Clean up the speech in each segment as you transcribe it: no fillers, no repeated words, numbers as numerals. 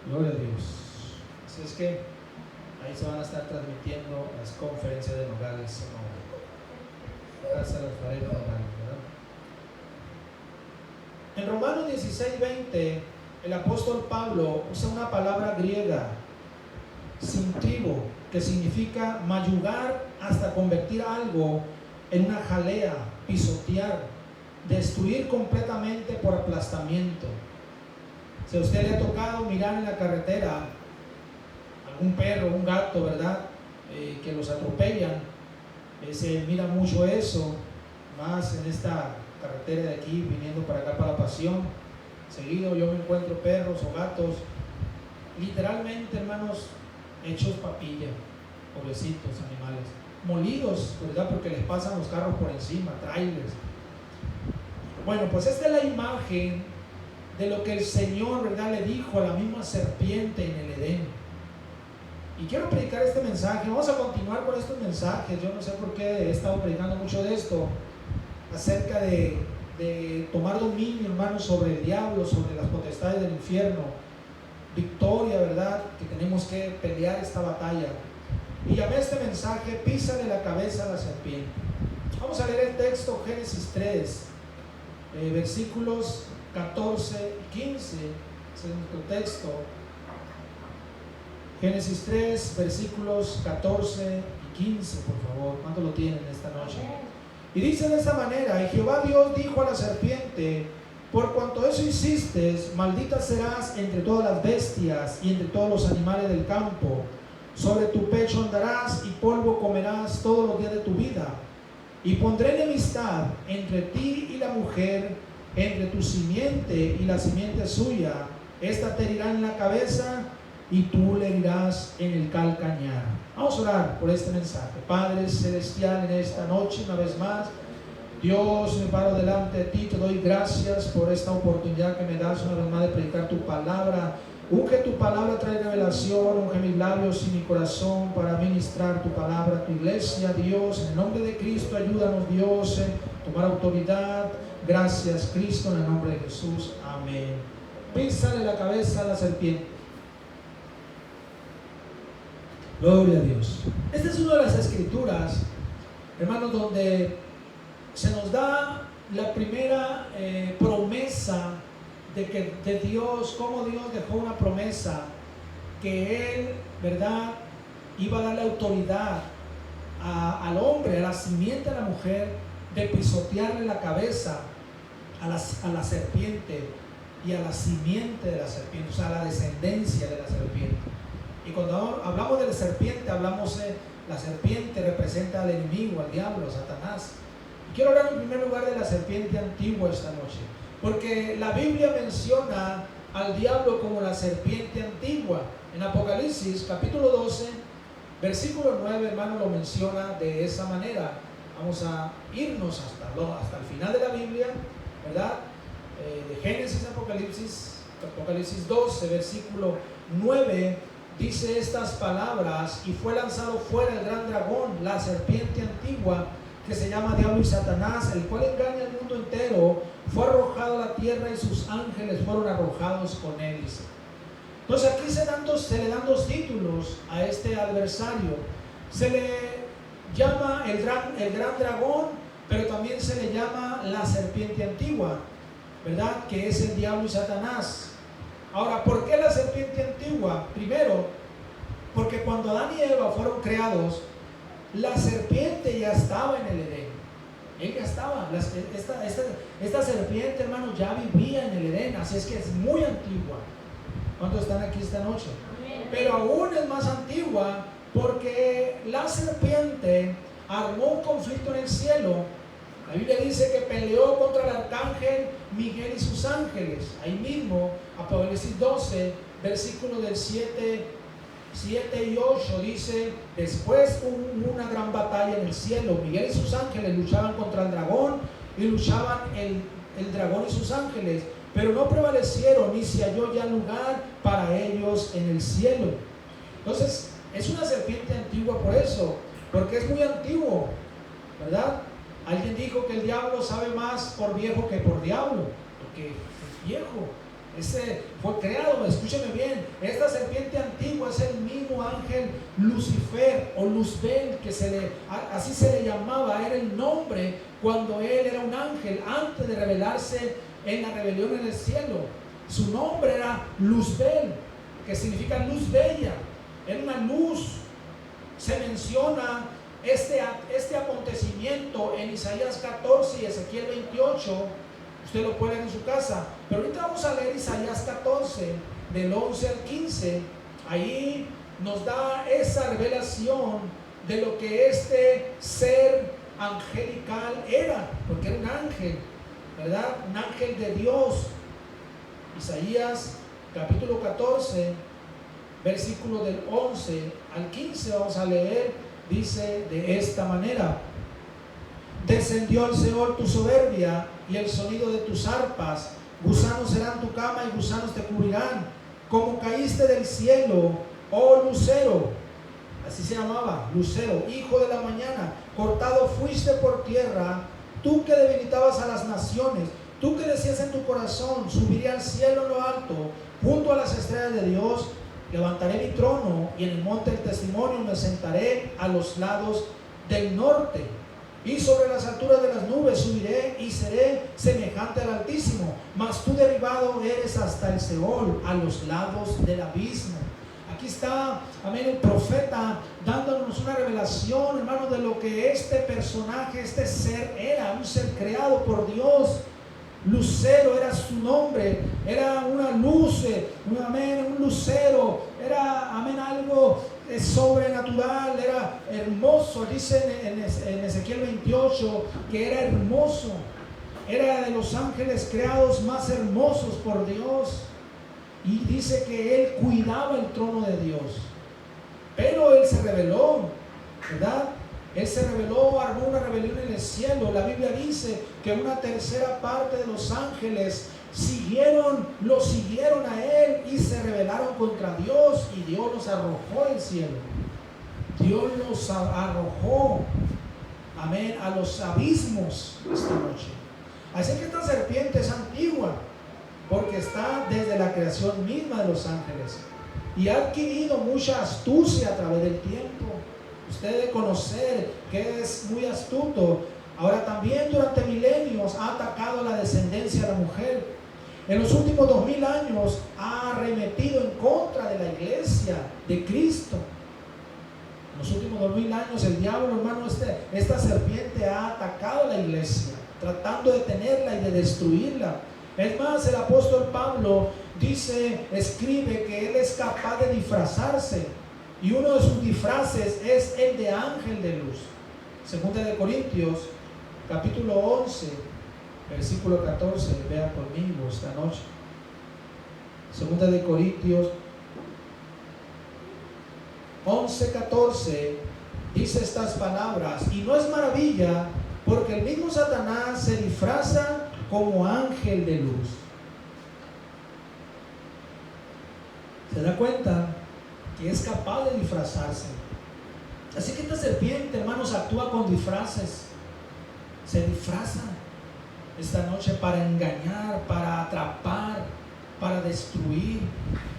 Gloria a Dios. Así es que ahí se van a estar transmitiendo las conferencias de Nogales, Casa del Alfarero Nogales, ¿verdad? En Romanos 16:20, el apóstol Pablo usa una palabra griega, sintribo, que significa mayugar hasta convertir algo en una jalea, pisotear, destruir completamente por aplastamiento. Si a usted le ha tocado mirar en la carretera algún perro, un gato, ¿verdad? Que los atropellan, se mira mucho eso, más en esta carretera de aquí, viniendo para acá para la Pasión. Seguido yo me encuentro perros o gatos, literalmente, hermanos, hechos papilla, pobrecitos animales, molidos, ¿verdad? Porque les pasan los carros por encima, trailers. Bueno, pues esta es la imagen de lo que el Señor, ¿verdad?, le dijo a la misma serpiente en el Edén. Y quiero predicar este mensaje. Vamos a continuar con estos mensajes. Yo no sé por qué he estado predicando mucho de esto, acerca de tomar dominio, hermanos, sobre el diablo, sobre las potestades del infierno. Victoria, ¿verdad?, que tenemos que pelear esta batalla. Y llamé este mensaje: písale la cabeza a la serpiente. Vamos a leer el texto, Génesis 3, versículos 14 y 15. Ese es nuestro texto. Génesis 3, versículos 14 y 15, por favor. ¿Cuánto lo tienen esta noche? Y dice de esta manera: y Jehová Dios dijo a la serpiente: por cuanto eso hiciste, maldita serás entre todas las bestias y entre todos los animales del campo. Sobre tu pecho andarás y polvo comerás todos los días de tu vida. Y pondré enemistad entre ti y la mujer, entre tu simiente y la simiente suya. Esta te herirá en la cabeza y tú le herirás en el calcañar. Vamos a orar por este mensaje. Padre celestial, en esta noche, una vez más, Dios, me paro delante de ti, te doy gracias por esta oportunidad que me das una vez más de predicar tu palabra. Unge tu palabra, trae revelación, unge mis labios y mi corazón para ministrar tu palabra a tu iglesia. Dios, en el nombre de Cristo, ayúdanos, Dios, a tomar autoridad. Gracias, Cristo, en el nombre de Jesús. Amén. Písale la cabeza a la serpiente. Gloria a Dios. Esta es una de las escrituras, hermanos, donde se nos da la primera promesa de Dios, como Dios dejó una promesa que Él, ¿verdad?, iba a darle autoridad al hombre, a la simiente de la mujer, de pisotearle la cabeza a la serpiente y a la simiente de la serpiente, o sea, a la descendencia de la serpiente. Y cuando hablamos de la serpiente, hablamos de la serpiente representa al enemigo, al diablo, a Satanás. Y quiero hablar en primer lugar de la serpiente antigua esta noche, porque la Biblia menciona al diablo como la serpiente antigua. En Apocalipsis capítulo 12, versículo 9, hermano, lo menciona de esa manera. Vamos a irnos hasta el final de la Biblia, ¿verdad? De Génesis a Apocalipsis 12, versículo 9, dice estas palabras: y fue lanzado fuera el gran dragón, la serpiente antigua, que se llama Diablo y Satanás, el cual engaña al mundo entero. Fue arrojado a la tierra y sus ángeles fueron arrojados con él. Entonces aquí se le dan dos títulos a este adversario. Se le llama el gran dragón, pero también se le llama la serpiente antigua, ¿verdad?, que es el diablo y Satanás. Ahora, ¿por qué la serpiente antigua? Primero, porque cuando Adán y Eva fueron creados, la serpiente ya estaba en el Edén. Él ya estaba. Esta serpiente, hermano, ya vivía en el Edén. Así es que es muy antigua. ¿Cuántos están aquí esta noche? Pero aún es más antigua, porque la serpiente armó un conflicto en el cielo. La Biblia dice que peleó contra el arcángel Miguel y sus ángeles. Ahí mismo, Apocalipsis 12, versículos del 7 y 8, dice: después hubo una gran batalla en el cielo. Miguel y sus ángeles luchaban contra el dragón, y luchaban el dragón y sus ángeles, pero no prevalecieron, ni se halló ya lugar para ellos en el cielo. Entonces, es una serpiente antigua por eso, porque es muy antiguo, ¿verdad? Alguien dijo que el diablo sabe más por viejo que por diablo, porque es viejo. Ese fue creado, escúcheme bien, esta serpiente antigua es el mismo ángel Lucifer o Luzbel, que así se le llamaba, era el nombre cuando él era un ángel antes de revelarse en la rebelión en el cielo. Su nombre era Luzbel, que significa luz bella, era una luz. Se menciona este acontecimiento en Isaías 14 y Ezequiel 28. Usted lo puede leer en su casa, pero ahorita vamos a leer Isaías 14 del 11 al 15. Ahí nos da esa revelación de lo que este ser angelical era, porque era un ángel, ¿verdad? Un ángel de Dios. Isaías capítulo 14, versículo del 11 al 15, vamos a leer, dice de esta manera: descendió al Seol tu soberbia y el sonido de tus arpas, gusanos serán tu cama y gusanos te cubrirán, como caíste del cielo, oh lucero, así se llamaba, lucero, hijo de la mañana, cortado fuiste por tierra, tú que debilitabas a las naciones, tú que decías en tu corazón, subiré al cielo en lo alto, junto a las estrellas de Dios, levantaré mi trono y en el monte del testimonio me sentaré a los lados del norte. Y sobre las alturas de las nubes subiré y seré semejante al Altísimo. Mas tú derribado eres hasta el Seol, a los lados del abismo. Aquí está, amén, el profeta dándonos una revelación, hermano, de lo que este personaje, este ser era, un ser creado por Dios. Lucero era su nombre, era una luz, un lucero, era, amén, algo sobrenatural, era hermoso. Dice en Ezequiel 28 que era hermoso, era de los ángeles creados más hermosos por Dios, y dice que él cuidaba el trono de Dios, pero él se rebeló, ¿verdad? Él se rebeló, armó una rebelión en el cielo. La Biblia dice que una tercera parte de los ángeles lo siguieron a él y se rebelaron contra Dios, y Dios los arrojó del cielo. Dios los arrojó, amén, a los abismos esta noche. Así que esta serpiente es antigua, porque está desde la creación misma de los ángeles y ha adquirido mucha astucia a través del tiempo. Usted debe conocer que es muy astuto. Ahora también durante milenios ha atacado a la descendencia de la mujer. En los últimos 2000 años ha arremetido en contra de la iglesia de Cristo. En los últimos 2000 años el diablo, hermano, esta serpiente ha atacado a la iglesia, tratando de detenerla y de destruirla. Es más, el apóstol Pablo escribe que él es capaz de disfrazarse, y uno de sus disfraces es el de ángel de luz. Segunda de Corintios, capítulo 11, versículo 14, vea conmigo esta noche. Segunda de Corintios 11, 14, dice estas palabras: y no es maravilla, porque el mismo Satanás se disfraza como ángel de luz. ¿Se da cuenta? Que es capaz de disfrazarse. Así que esta serpiente, hermanos, actúa con disfraces. Se disfraza esta noche para engañar, para atrapar, para destruir.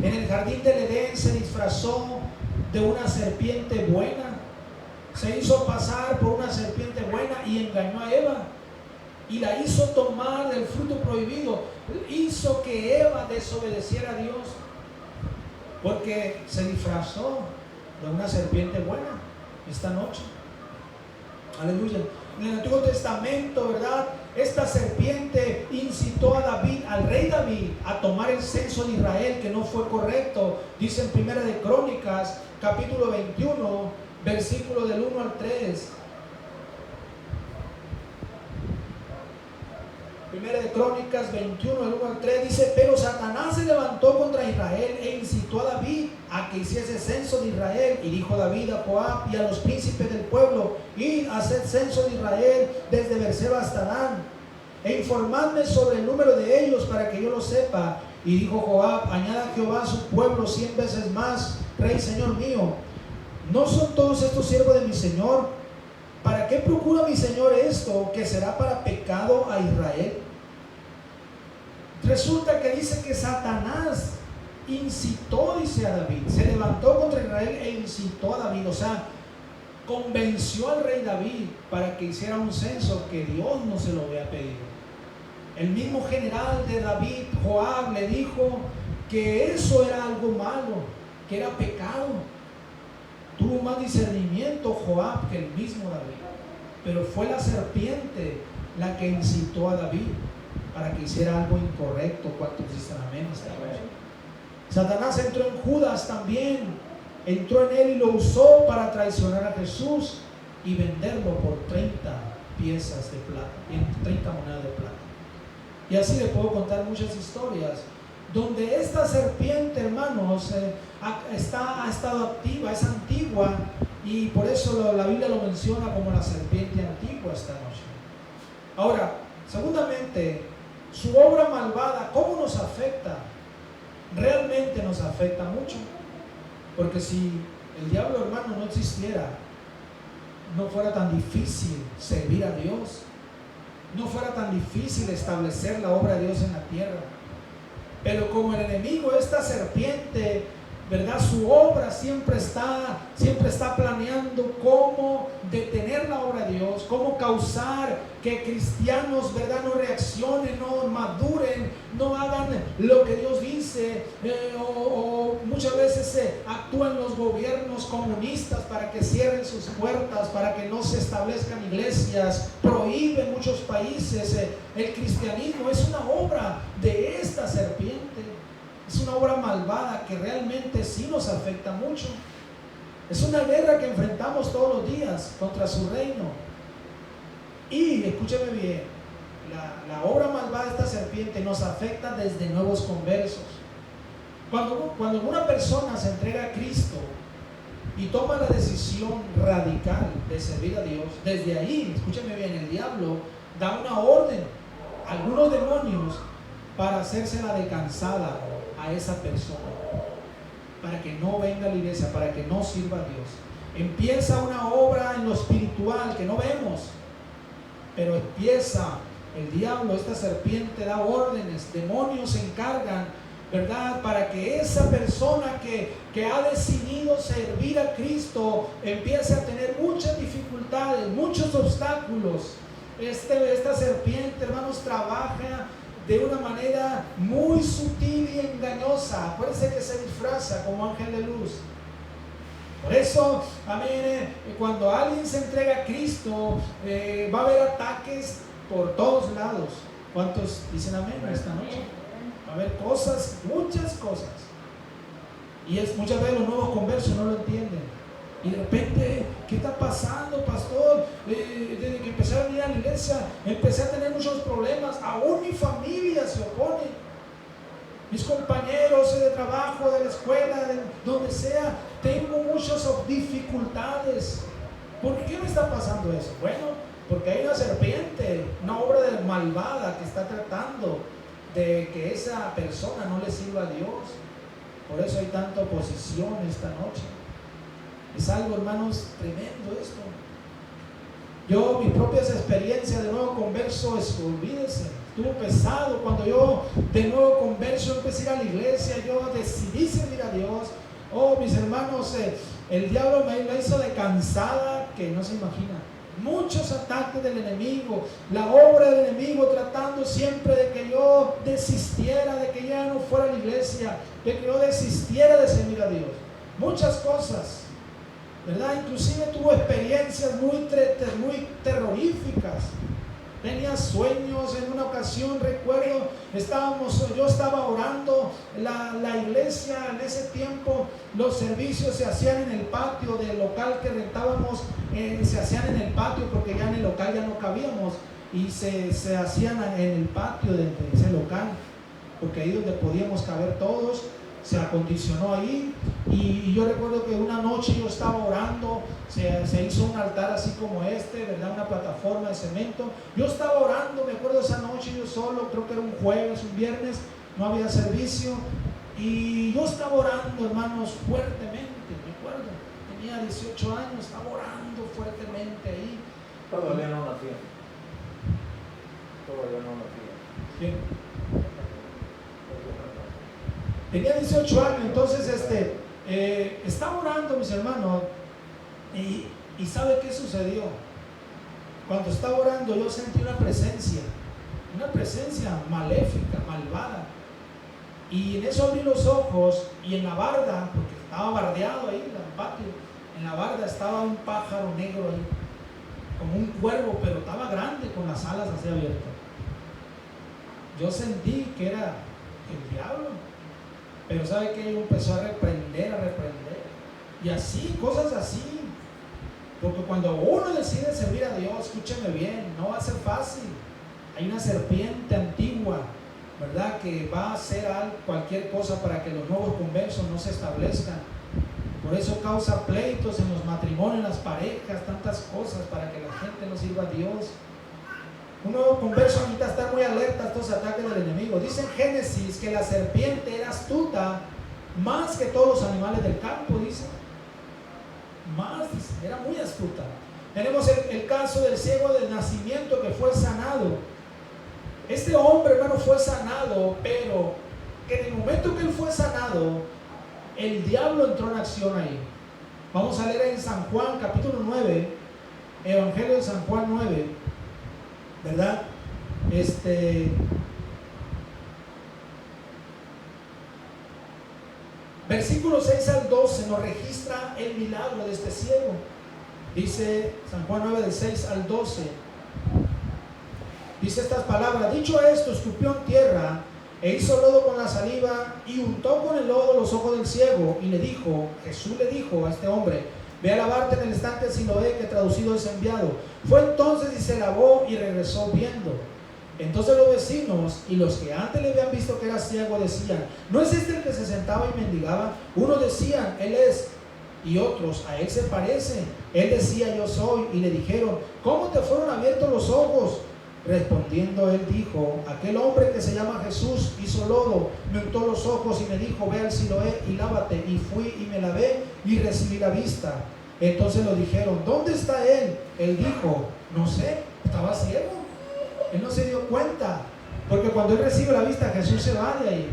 En el jardín del Edén se disfrazó de una serpiente buena. Se hizo pasar por una serpiente buena y engañó a Eva, y la hizo tomar del fruto prohibido. Hizo que Eva desobedeciera a Dios, porque se disfrazó de una serpiente buena esta noche. Aleluya. En el Antiguo Testamento, ¿verdad?, esta serpiente incitó a David, al rey David, a tomar el censo de Israel, que no fue correcto. Dice en Primera de Crónicas, capítulo 21, versículo del 1 al 3. Primera de Crónicas 21, del 1 al 3, dice: pero Satanás se levantó contra Israel e incitó a David a que hiciese censo de Israel. Y dijo David a Joab y a los príncipes del pueblo: id a hacer censo de Israel desde Beerseba hasta Dan, e informadme sobre el número de ellos para que yo lo sepa. Y dijo Joab: añada Jehová a su pueblo 100 veces más, rey señor mío. ¿No son todos estos siervos de mi señor? ¿Para qué procura mi señor esto, que será para pecado a Israel? Resulta que dice que Satanás incitó, dice a David, se levantó contra Israel e incitó a David, o sea, convenció al rey David para que hiciera un censo que Dios no se lo había pedido. El mismo general de David, Joab, le dijo que eso era algo malo, que era pecado. Tuvo más discernimiento Joab que el mismo David, pero fue la serpiente la que incitó a David para que hiciera algo incorrecto. ¿Cuántos dicen amén? Satanás entró en Judas también, entró en él y lo usó para traicionar a Jesús y venderlo por 30 piezas de plata, 30 monedas de plata. Y así le puedo contar muchas historias donde esta serpiente, hermanos, ha estado activa, es antigua, y por eso la Biblia lo menciona como la serpiente antigua esta noche. Ahora, segundamente, su obra malvada, ¿cómo nos afecta? Realmente nos afecta mucho, porque si el diablo, hermano, no existiera, no fuera tan difícil servir a Dios, no fuera tan difícil establecer la obra de Dios en la tierra. Pero como el enemigo, esta serpiente, ¿verdad? Su obra siempre está planeando cómo detener la obra de Dios, cómo causar que cristianos, ¿verdad?, no reaccionen, no maduren, no hagan lo que Dios dice, o muchas veces actúan los gobiernos comunistas para que cierren sus puertas, para que no se establezcan iglesias, prohíben muchos países el cristianismo. Es una obra de esta serpiente. Es una obra malvada que realmente sí nos afecta mucho. Es una guerra que enfrentamos todos los días contra su reino. Y escúcheme bien, la obra malvada de esta serpiente nos afecta desde nuevos conversos. Cuando una persona se entrega a Cristo y toma la decisión radical de servir a Dios, desde ahí, escúcheme bien, el diablo da una orden a algunos demonios para hacérsela de cansada a esa persona, para que no venga a la iglesia, para que no sirva a Dios. Empieza una obra en lo espiritual que no vemos, pero empieza el diablo, esta serpiente da órdenes, demonios se encargan, ¿verdad?, para que esa persona que ha decidido servir a Cristo empiece a tener muchas dificultades, muchos obstáculos. Esta serpiente, hermanos, trabaja de una manera muy sutil y engañosa. Acuérdense que se disfraza como ángel de luz. Por eso, amén, cuando alguien se entrega a Cristo, va a haber ataques por todos lados. ¿Cuántos dicen amén esta noche? Va a haber cosas, muchas cosas. Y muchas veces los nuevos conversos no lo entienden. Y de repente, ¿qué está pasando, pastor? Desde que empecé a venir a la iglesia, empecé a tener muchos problemas. Aún mi familia se opone. Mis compañeros de trabajo, de la escuela, de donde sea, tengo muchas dificultades. ¿Por qué me está pasando eso? Bueno, porque hay una serpiente, una obra de malvada que está tratando de que esa persona no le sirva a Dios. Por eso hay tanta oposición esta noche. Es algo, hermanos, tremendo esto. Yo, mis propias experiencias de nuevo converso, olvídese, estuvo pesado. Cuando yo de nuevo converso empecé a ir a la iglesia, yo decidí servir a Dios. Oh, mis hermanos, el diablo me hizo de cansada que no se imagina. Muchos ataques del enemigo, la obra del enemigo tratando siempre de que yo desistiera, de que ya no fuera a la iglesia, de que yo desistiera de servir a Dios. Muchas cosas, ¿verdad? Inclusive tuvo experiencias muy terroríficas. Tenía sueños. En una ocasión recuerdo, yo estaba orando, la iglesia en ese tiempo, los servicios se hacían en el patio del local que rentábamos, se hacían en el patio porque ya en el local ya no cabíamos, y se hacían en el patio de ese local, porque ahí donde podíamos caber todos. Se acondicionó ahí, y yo recuerdo que una noche yo estaba orando, se hizo un altar así como este, ¿verdad? Una plataforma de cemento. Yo estaba orando, me acuerdo esa noche yo solo, creo que era un jueves, un viernes, no había servicio, y yo estaba orando, hermanos, fuertemente, me acuerdo, tenía 18 años, estaba orando fuertemente ahí. Todavía no nacía. ¿Quién? Tenía 18 años, entonces estaba orando, mis hermanos, y ¿sabe qué sucedió? Cuando estaba orando yo sentí una presencia maléfica, malvada. Y en eso abrí los ojos y en la barda, porque estaba bardeado ahí en el patio, en la barda estaba un pájaro negro ahí, como un cuervo, pero estaba grande con las alas así abiertas. Yo sentí que era el diablo, pero ¿sabe qué? Yo empezó a reprender, y así, cosas así. Porque cuando uno decide servir a Dios, escúcheme bien, no va a ser fácil. Hay una serpiente antigua, ¿verdad?, que va a hacer cualquier cosa para que los nuevos conversos no se establezcan. Por eso causa pleitos en los matrimonios, en las parejas, tantas cosas para que la gente no sirva a Dios. Un nuevo converso necesita estar muy alerta a estos ataques del enemigo. Dice en Génesis que la serpiente era astuta más que todos los animales del campo, dice. Dice, era muy astuta. Tenemos el caso del ciego de nacimiento que fue sanado. Este hombre, hermano, fue sanado, pero que en el momento que él fue sanado, el diablo entró en acción ahí. Vamos a leer en San Juan, capítulo 9, Evangelio de San Juan 9, ¿verdad? Versículo 6 al 12 nos registra el milagro de este ciego. Dice San Juan 9, del 6 al 12. Dice estas palabras: dicho esto, escupió en tierra e hizo lodo con la saliva y untó con el lodo los ojos del ciego y le dijo, Jesús le dijo a este hombre: ve a lavarte en el estanque de Siloé, que traducido es enviado. Fue entonces y se lavó y regresó viendo. Entonces los vecinos y los que antes le habían visto que era ciego decían: ¿no es este el que se sentaba y mendigaba? Unos decían: él es, y otros: a él se parece. Él decía: yo soy. Y le dijeron: ¿cómo te fueron abiertos los ojos? Respondiendo él dijo: aquel hombre que se llama Jesús hizo lodo, me untó los ojos y me dijo: ve al Siloé y lávate. Y fui y me lavé y recibí la vista. Entonces lo dijeron: ¿dónde está él? Él dijo: no sé, estaba ciego. Él no se dio cuenta, porque cuando él recibe la vista, Jesús se va de ahí.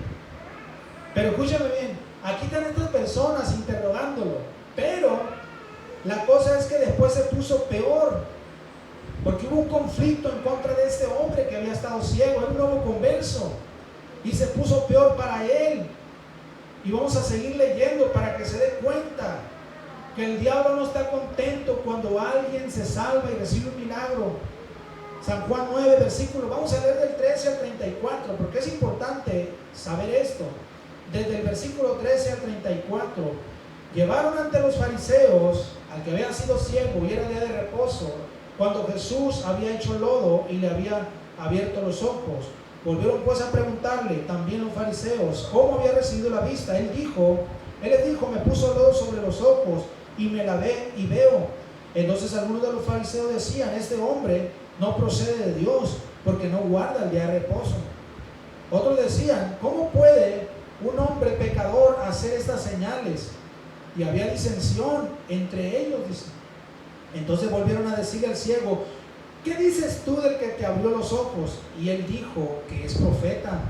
Pero escúchame bien, aquí están estas personas interrogándolo, pero la cosa es que después se puso peor, porque hubo un conflicto en contra de este hombre que había estado ciego, era un nuevo converso, y se puso peor para él. Y vamos a seguir leyendo para que se dé cuenta que el diablo no está contento cuando alguien se salva y recibe un milagro. San Juan 9, versículo, vamos a leer del 13 al 34, porque es importante saber esto. Desde el versículo 13 al 34, llevaron ante los fariseos al que había sido ciego y era día de reposo, cuando Jesús había hecho lodo y le había abierto los ojos. Volvieron pues a preguntarle también los fariseos cómo había recibido la vista. Él les dijo: me puso lodo sobre los ojos y me lavé y veo. Entonces algunos de los fariseos decían: este hombre no procede de Dios, porque no guarda el día de reposo. Otros decían: ¿cómo puede un hombre pecador hacer estas señales? Y había disensión entre ellos, dice. Entonces volvieron a decirle al ciego: ¿qué dices tú del que te abrió los ojos? Y él dijo que es profeta.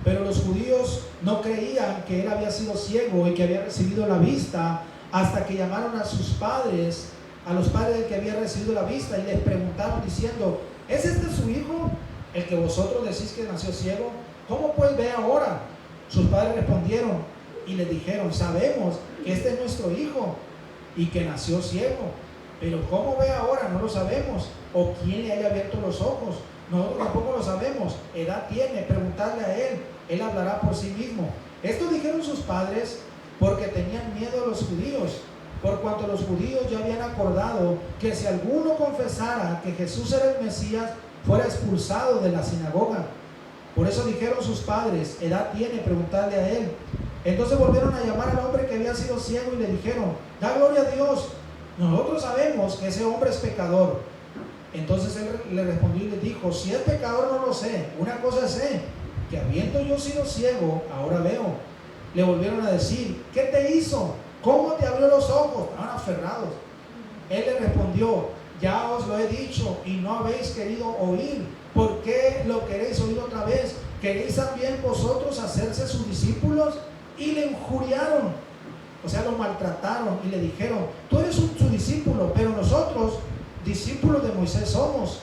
Pero los judíos no creían que él había sido ciego y que había recibido la vista, hasta que llamaron a sus padres, a los padres del que había recibido la vista, y les preguntaron diciendo: ¿es este su hijo, el que vosotros decís que nació ciego? ¿Cómo pues ve ahora? Sus padres respondieron y les dijeron: sabemos que este es nuestro hijo y que nació ciego, pero ¿cómo ve ahora? No lo sabemos. ¿O quién le haya abierto los ojos? Nosotros tampoco lo sabemos. Edad tiene, preguntarle a él hablará por sí mismo. Esto dijeron sus padres porque tenían miedo a los judíos, por cuanto los judíos ya habían acordado que si alguno confesara que Jesús era el Mesías, fuera expulsado de la sinagoga. Por eso dijeron sus padres: edad tiene, preguntarle a él. Entonces volvieron a llamar al hombre que había sido ciego y le dijeron: da gloria a Dios, nosotros sabemos que ese hombre es pecador. Entonces él le respondió y le dijo: si es pecador no lo sé, una cosa sé, que habiendo yo sido ciego, ahora veo. Le volvieron a decir: ¿qué te hizo? ¿Cómo te abrió los ojos? Estaban aferrados. Él le respondió: ya os lo he dicho y no habéis querido oír. ¿Por qué lo queréis oír otra vez? ¿Queréis también vosotros hacerse sus discípulos? y le injuriaron, o sea, lo maltrataron y le dijeron: tú eres su discípulo, pero nosotros discípulos de Moisés somos.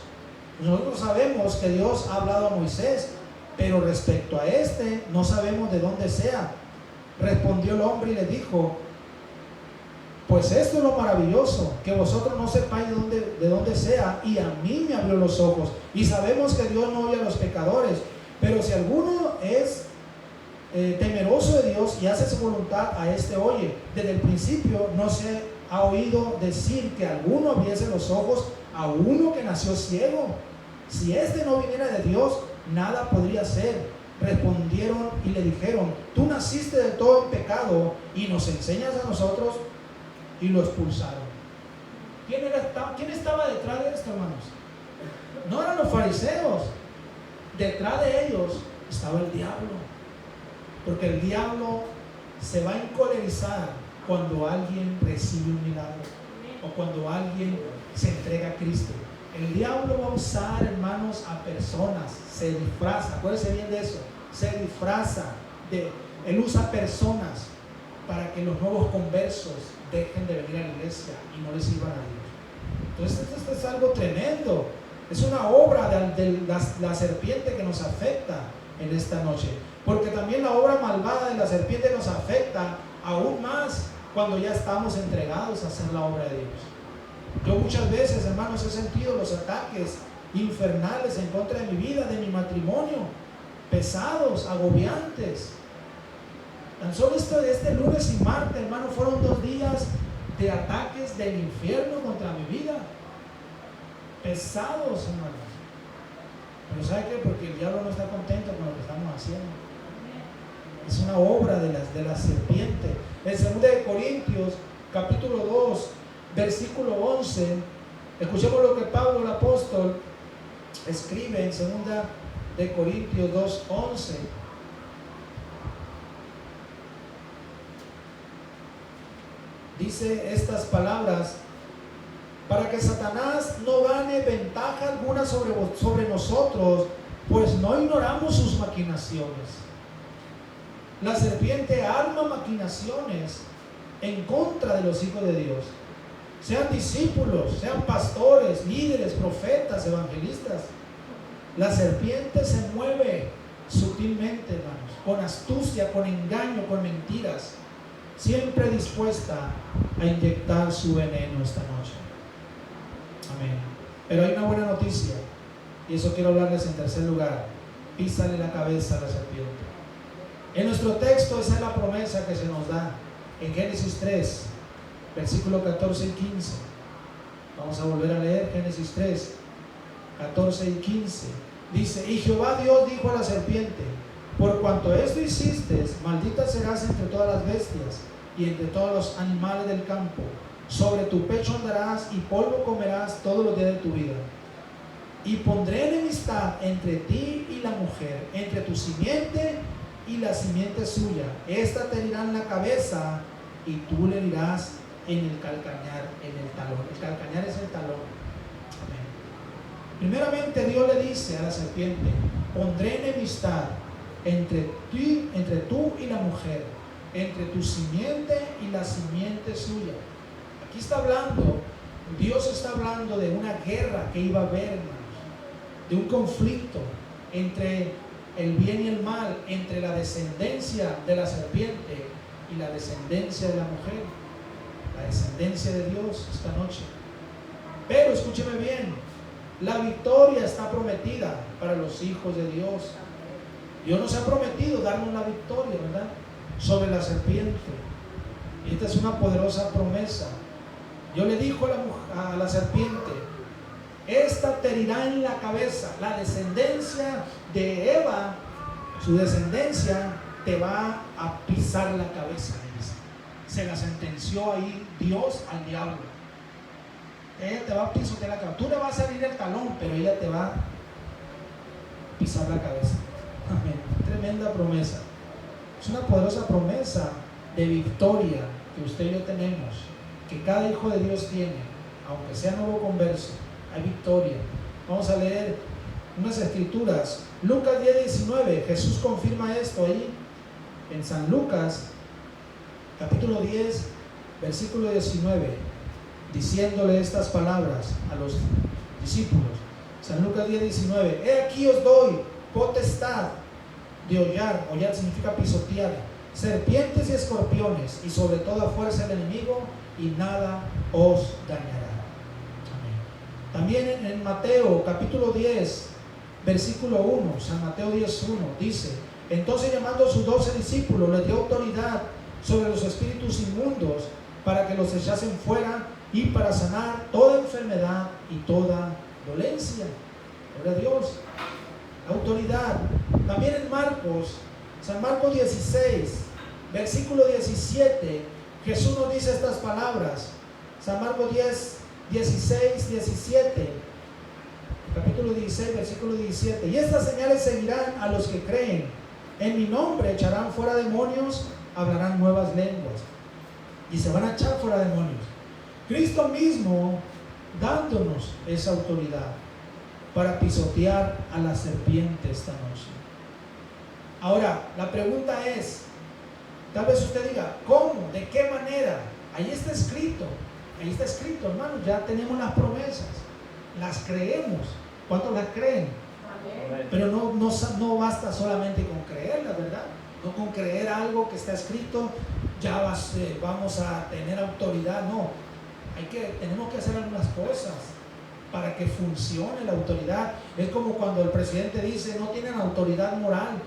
Nosotros sabemos que Dios ha hablado a Moisés, pero respecto a este no sabemos de dónde sea. Respondió el hombre y le dijo: pues esto es lo maravilloso, que vosotros no sepáis de dónde sea, y a mí me abrió los ojos. Y sabemos que Dios no oye a los pecadores, pero si alguno es temeroso de Dios y hace su voluntad, a este oye. Desde el principio no se ha oído decir que alguno abriese los ojos a uno que nació ciego. Si este no viniera de Dios, nada podría ser. Respondieron y le dijeron: tú naciste de todo en pecado y nos enseñas a nosotros. Y lo expulsaron. ¿Quién estaba detrás de esto, hermanos? No eran los fariseos. Detrás de ellos estaba el diablo. Porque el diablo se va a encolerizar cuando alguien recibe un milagro o cuando alguien se entrega a Cristo. El diablo va a usar, hermanos, a personas. Se disfraza, acuérdense bien de eso. Se disfraza. Él usa personas para que los nuevos conversos dejen de venir a la iglesia y no les sirvan a Dios. Entonces esto es algo tremendo. Es una obra de la serpiente que nos afecta en esta noche. Porque también la obra malvada de la serpiente nos afecta aún más cuando ya estamos entregados a hacer la obra de Dios. Yo muchas veces, hermanos, he sentido los ataques infernales en contra de mi vida, de mi matrimonio, pesados, agobiantes. Tan solo este lunes y martes, hermano, fueron 2 días de ataques del infierno contra mi vida. Pesados, hermanos. Pero ¿sabe qué? Porque el diablo no está contento con lo que estamos haciendo. Es una obra de la serpiente. En 2 Corintios, capítulo 2, versículo 11, escuchemos lo que Pablo el apóstol escribe en 2 Corintios 2, 11. Dice estas palabras: para que Satanás no gane ventaja alguna sobre nosotros, pues no ignoramos sus maquinaciones. La serpiente arma maquinaciones en contra de los hijos de Dios. Sean discípulos, sean pastores, líderes, profetas, evangelistas. La serpiente se mueve sutilmente, hermanos, con astucia, con engaño, con mentiras, siempre dispuesta a inyectar su veneno esta noche. Amén. Pero hay una buena noticia, y eso quiero hablarles en tercer lugar: písale la cabeza a la serpiente. En nuestro texto esa es la promesa que se nos da en Génesis 3, versículo 14 y 15. Vamos a volver a leer Génesis 3, 14 y 15. Dice: y Jehová Dios dijo a la serpiente: por cuanto esto hiciste, maldita serás entre todas las bestias y entre todos los animales del campo. Sobre tu pecho andarás y polvo comerás todos los días de tu vida. Y pondré enemistad entre ti y la mujer, entre tu simiente y la simiente suya. Esta te herirá en la cabeza y tú le herirás en el calcañar, en el talón. El calcañar es el talón. Amén. Primeramente Dios le dice a la serpiente: pondré enemistad entre tú y la mujer, entre tu simiente y la simiente suya. Aquí está hablando, Dios está hablando de una guerra que iba a haber, hermanos, de un conflicto entre el bien y el mal, entre la descendencia de la serpiente y la descendencia de la mujer, la descendencia de Dios esta noche. Pero escúcheme bien, la victoria está prometida para los hijos de Dios. Dios nos ha prometido darnos la victoria, ¿verdad?, sobre la serpiente. Y esta es una poderosa promesa. Dios le dijo a la serpiente: esta te herirá en la cabeza. La descendencia de Eva, su descendencia, te va a pisar la cabeza. Se la sentenció ahí Dios al diablo. Ella te va a pisotear la cabeza. Tú le vas a salir el talón, pero ella te va a pisar la cabeza. Amén. Tremenda promesa. Es una poderosa promesa de victoria que usted y yo tenemos, que cada hijo de Dios tiene, aunque sea nuevo converso. Hay victoria. Vamos a leer unas escrituras. Lucas 10:19. Jesús confirma esto ahí. en San Lucas, capítulo 10, versículo 19, diciéndole estas palabras a los discípulos. San Lucas 10, 19. He aquí os doy potestad de hollar significa pisotear, serpientes y escorpiones, y sobre toda fuerza del enemigo, y nada os dañará. Amén. También en Mateo capítulo 10, versículo 1, San Mateo 10, 1, dice: entonces llamando a sus 12 discípulos, les dio autoridad sobre los espíritus inmundos para que los echasen fuera y para sanar toda enfermedad y toda dolencia. Gloria a Dios. Autoridad. También en Marcos, San Marcos 16, versículo 17, Jesús nos dice estas palabras. San Marcos 10, 16, 17, capítulo 16, versículo 17. Y estas señales seguirán a los que creen. En mi nombre echarán fuera demonios, hablarán nuevas lenguas. Y se van a echar fuera demonios. Cristo mismo dándonos esa autoridad para pisotear a la serpiente esta noche. Ahora, la pregunta es, tal vez usted diga, ¿cómo? ¿De qué manera? Ahí está escrito, hermanos, ya tenemos las promesas, las creemos. ¿Cuántos las creen? Amén. Pero no basta solamente con creerlas, ¿verdad? No con creer algo que está escrito, ya vamos a tener autoridad, no. Tenemos que hacer algunas cosas para que funcione la autoridad. Es como cuando el presidente dice, no tienen autoridad moral.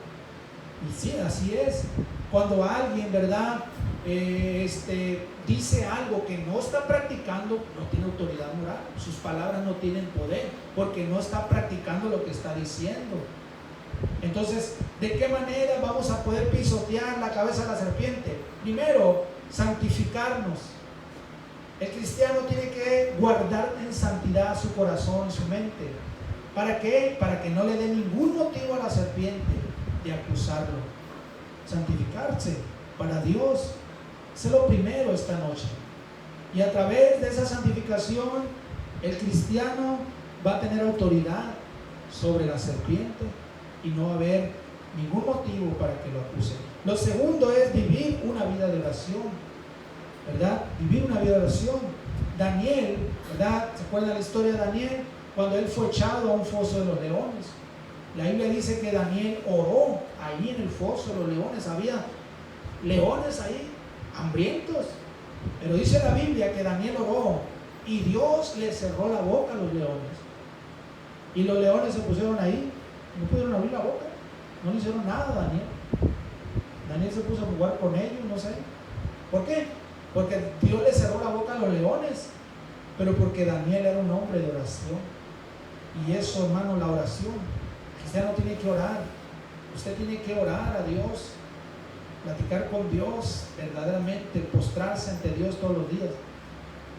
Y sí, así es. Cuando alguien, ¿verdad? Dice algo que no está practicando, no tiene autoridad moral. Sus palabras no tienen poder, porque no está practicando lo que está diciendo. Entonces, ¿de qué manera vamos a poder pisotear la cabeza de la serpiente? Primero, santificarnos. El cristiano tiene que guardar en santidad su corazón, su mente. ¿Para qué? Para que no le dé ningún motivo a la serpiente de acusarlo. Santificarse para Dios. Eso es lo primero esta noche. Y a través de esa santificación, el cristiano va a tener autoridad sobre la serpiente y no va a haber ningún motivo para que lo acuse. Lo segundo es vivir una vida de oración. ¿Verdad? Vivir una vida de oración. Daniel, ¿verdad? ¿Se acuerdan la historia de Daniel? Cuando él fue echado a un foso de los leones. La Biblia dice que Daniel oró ahí en el foso de los leones. Había leones ahí, hambrientos. Pero dice la Biblia que Daniel oró y Dios le cerró la boca a los leones. Y los leones se pusieron ahí, no pudieron abrir la boca. No le hicieron nada a Daniel. Daniel se puso a jugar con ellos, no sé. ¿Por qué? Porque Dios le cerró la boca a los leones, pero porque Daniel era un hombre de oración. Y eso, hermano, la oración. El cristiano tiene que orar. Usted tiene que orar a Dios, platicar con Dios, verdaderamente postrarse ante Dios todos los días.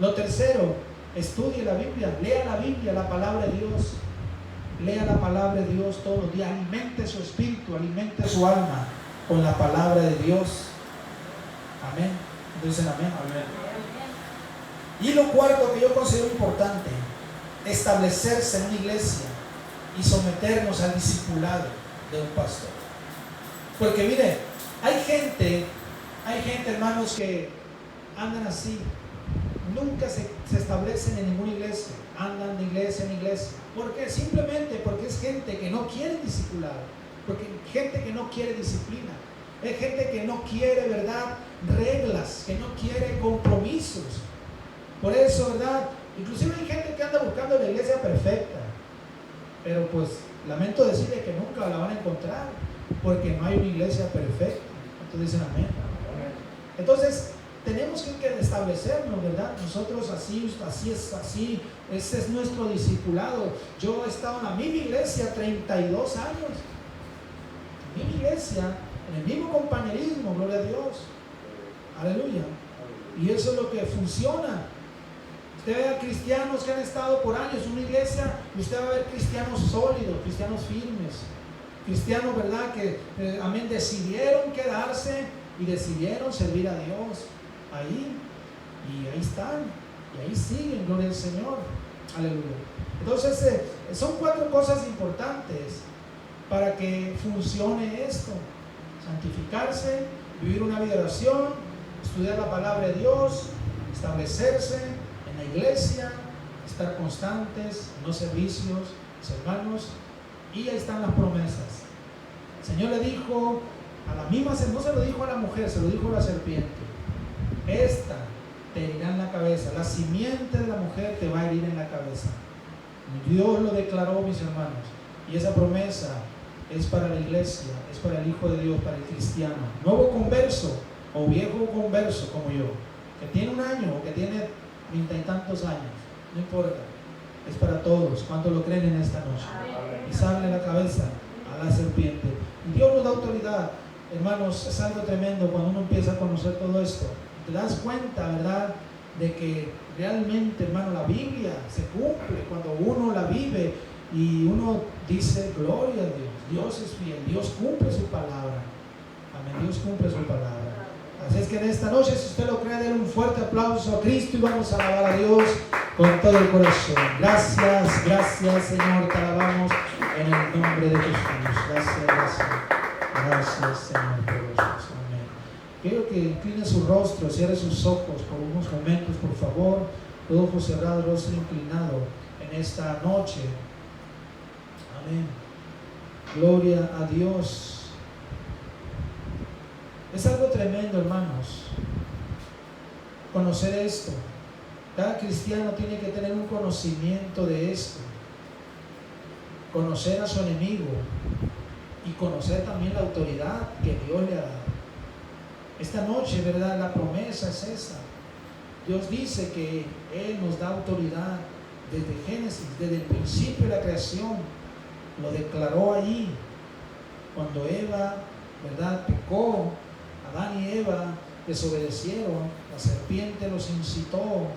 Lo tercero, estudie la Biblia, lea la Biblia, la palabra de Dios. Lea la palabra de Dios todos los días. Alimente su espíritu, alimente su alma con la palabra de Dios. Amén. Dicen amén. Amén. Y lo cuarto que yo considero importante, establecerse en una iglesia y someternos al discipulado de un pastor. Porque mire, hay gente, hermanos, que andan así, nunca se establecen en ninguna iglesia, andan de iglesia en iglesia. ¿Por qué? Simplemente porque es gente que no quiere discipulado, porque gente que no quiere disciplina. Es gente que no quiere, ¿verdad?, reglas, que no quiere compromisos. Por eso, ¿verdad? Inclusive hay gente que anda buscando la iglesia perfecta. Pero pues, lamento decirle que nunca la van a encontrar, porque no hay una iglesia perfecta. Entonces dicen amén. Entonces, tenemos que establecernos, ¿verdad? Nosotros así es, así. Ese es nuestro discipulado. Yo he estado en la misma iglesia 32 años. En la misma iglesia, en el mismo compañerismo, gloria a Dios. Aleluya. Y eso es lo que funciona. Usted ve a cristianos que han estado por años en una iglesia, usted va a ver cristianos sólidos, cristianos firmes, cristianos, ¿verdad?, que amén, decidieron quedarse y decidieron servir a Dios ahí, y ahí están, y ahí siguen, gloria al Señor. Aleluya. Entonces, son 4 cosas importantes para que funcione esto. santificarse, vivir una vida de oración, estudiar la palabra de Dios, establecerse en la iglesia, estar constantes en los servicios, mis hermanos, y ahí están las promesas. El Señor le dijo a la misma, no se lo dijo a la mujer, se lo dijo a la serpiente: esta te herirá en la cabeza, la simiente de la mujer te va a herir en la cabeza. Dios lo declaró, mis hermanos, y esa promesa es para la iglesia, es para el Hijo de Dios, para el cristiano, nuevo converso o viejo converso como yo, que tiene un año o que tiene 30 y tantos años, no importa, es para todos. ¿Cuántos lo creen en esta noche? Pisarle la cabeza a la serpiente. Y Dios nos da autoridad, hermanos. Es algo tremendo cuando uno empieza a conocer todo esto. Te das cuenta, ¿verdad?, de que realmente, hermano, la Biblia se cumple cuando uno la vive y uno dice: gloria a Dios, Dios es fiel, Dios cumple su palabra. Amén, Dios cumple su palabra. Así es que en esta noche, si usted lo cree, denle un fuerte aplauso a Cristo y vamos a alabar a Dios con todo el corazón. Gracias, gracias, Señor, te alabamos en el nombre de Jesús. Gracias, gracias, gracias, Señor, por eso. Amén. Quiero que incline su rostro, cierre sus ojos por unos momentos, por favor. Todo ojo cerrado, rostro inclinado en esta noche. Amén. Gloria a Dios. Es algo tremendo, hermanos, conocer esto. Cada cristiano tiene que tener un conocimiento de esto. Conocer a su enemigo y conocer también la autoridad que Dios le ha dado. Esta noche, ¿verdad?, la promesa es esa. Dios dice que Él nos da autoridad desde Génesis, desde el principio de la creación. Lo declaró allí cuando Eva, ¿verdad?, pecó. Adán y Eva desobedecieron, la serpiente los incitó,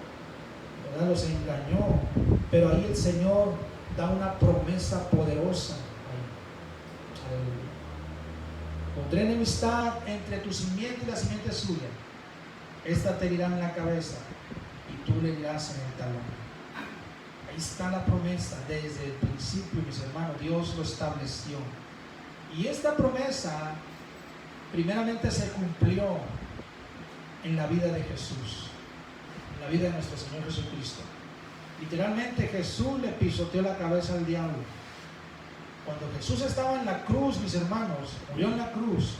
¿verdad?, los engañó, pero ahí el Señor da una promesa poderosa. Aleluya. Pondré enemistad entre tu simiente y la simiente suya. Esta te herirá en la cabeza y tú le herirás en el talón. Ahí está la promesa desde el principio, mis hermanos. Dios lo estableció. Y esta promesa primeramente se cumplió en la vida de Jesús, en la vida de nuestro Señor Jesucristo. Literalmente Jesús le pisoteó la cabeza al diablo. Cuando Jesús estaba en la cruz, mis hermanos, murió en la cruz,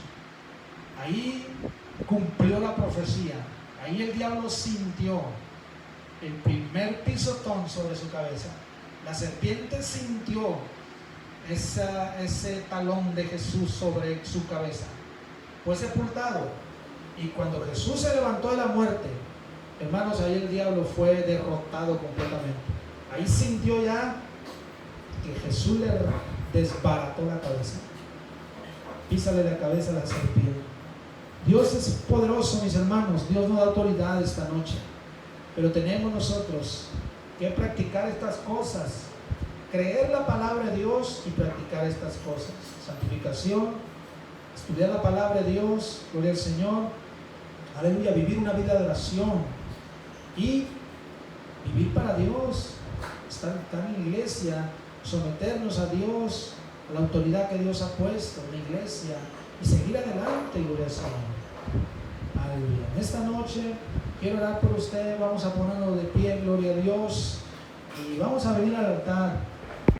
ahí cumplió la profecía. Ahí el diablo sintió el primer pisotón sobre su cabeza. La serpiente sintió ese talón de Jesús sobre su cabeza. Fue sepultado, y cuando Jesús se levantó de la muerte, hermanos, ahí el diablo fue derrotado completamente. Ahí sintió ya que Jesús le desbarató la cabeza. Písale la cabeza a la serpiente. Dios es poderoso, mis hermanos. Dios nos da autoridad esta noche, pero tenemos nosotros que practicar estas cosas, creer la palabra de Dios y practicar estas cosas. Santificación, estudiar la palabra de Dios, gloria al Señor, aleluya, vivir una vida de oración y vivir para Dios, estar en la iglesia, someternos a Dios, a la autoridad que Dios ha puesto en la iglesia y seguir adelante, gloria al Señor. Aleluya. En esta noche quiero orar por usted. Vamos a ponernos de pie, gloria a Dios, y vamos a venir al altar.